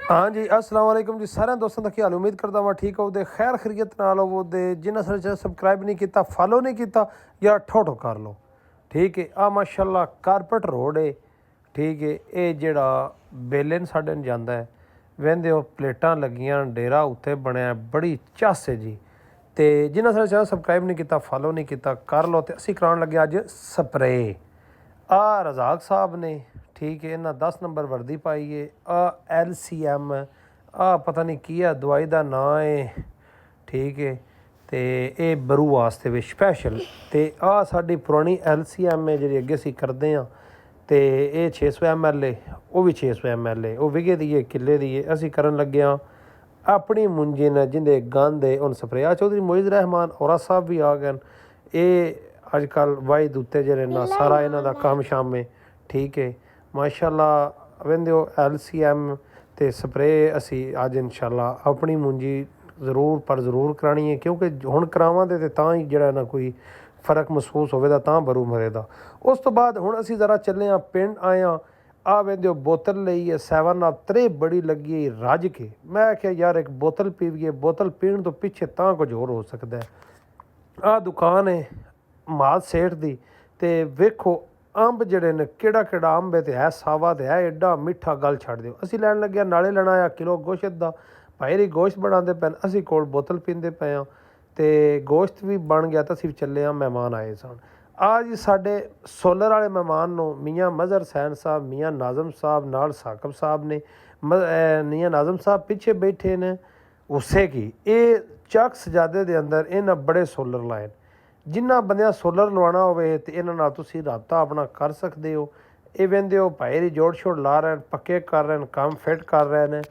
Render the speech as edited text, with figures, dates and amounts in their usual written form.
हाँ जी, अस्सलाम वालेकुम जी। सारे दोस्तों का क्या हाल? उम्मीद करता मैं ठीक हो। खैर खैरियत नाल होवो दे। जिन्हें सारे चैनल सबसक्राइब नहीं किया, फॉलो नहीं किया, या ठोठो कर लो। ठीक है। आ माशाल्लाह कारपेट रोड है। ठीक है। ये जेड़ा बेलन साढ़े न जाता है, वहदे हो प्लेटां लगियां, डेरा उत्ते बनया, बड़ी चस है जी। तो जिन्हें सारे चैनल सबसक्राइब नहीं किया, फॉलो नहीं किया, कर लो। तो असी कराने लगे अज स्प्रे। आ रजाक साहब ने, ठीक है, इन्हें 10 नंबर वर्दी पाई है। आ LCM, आ पता नहीं की है दवाई का ना है। ठीक है। तो ये बरू वास्ते भी स्पैशल। तो आ साड़ी पुरानी LCM है जी, अगे असी करते हाँ। तो ये 600 ml है, वह भी 600 ml है, वह विगे दी है, किले की है। असी करन लगे हाँ अपनी मुंजी ने जिंदे गंद है उन स्प्रे। आ चौधरी मोइज रहमान औरा साहब भी आ गए। ये अजकल वाहिद उत्ते जेरे ना सारा इन्हों का काम शाम है। ठीक है। माशाल्लाह वेंदे हो LCM ते स्प्रे असी अज इंशाल्लाह अपनी मुंजी जरूर पर जरूर करानी है, क्योंकि हुण करावांगे तो तां ही जिहड़ा ना कोई फर्क महसूस होवेगा, तां बरू मरेगा। उस तो बाद हुण असी ज़रा चले हाँ पिंड आए हाँ। आ वेंदे बोतल लई है 7 अप त्रे बड़ी लगी है रज के। मैं आख्या यार एक बोतल पीवीए, बोतल पीण तो पिछे तां कुछ होर हो सकता है। आ दुकान है माल सेठ दी। ते वेखो अंब जड़े ने केड़ा केड़ा अंब है, तो है सावा, तो है एडा मिठा। गल छड्ड दिओ। असी लैन लगे नाले लेना आया किलो गोश्त दा। भाई री गोश्त बनाते पे, असी कोल बोतल पींदे पे हाँ। तो गोश्त भी बन गया, तो असी चले हाँ, मेहमान आए सन। आ जी साडे सोलर वाले मेहमान नो मियाँ मज़हर हुसैन साहब, मियाँ नाज़म साहब, नाल साकब साहब ने। मियाँ नाज़म साहब पिछे बैठे ने उस्से की। ये चक सजादे दे अंदर इन्हें बड़े सोलर लाए। जिन्ना बंदियां सोलर लवाना होवे ते इन्हां नाल तुसीं राबता अपना कर सकते हो। ये वेंदे हो भाई दी जोड़ शोड़ ला रहे हैं, पक्के कर रहे हैं, काम फिट कर रहे हैं।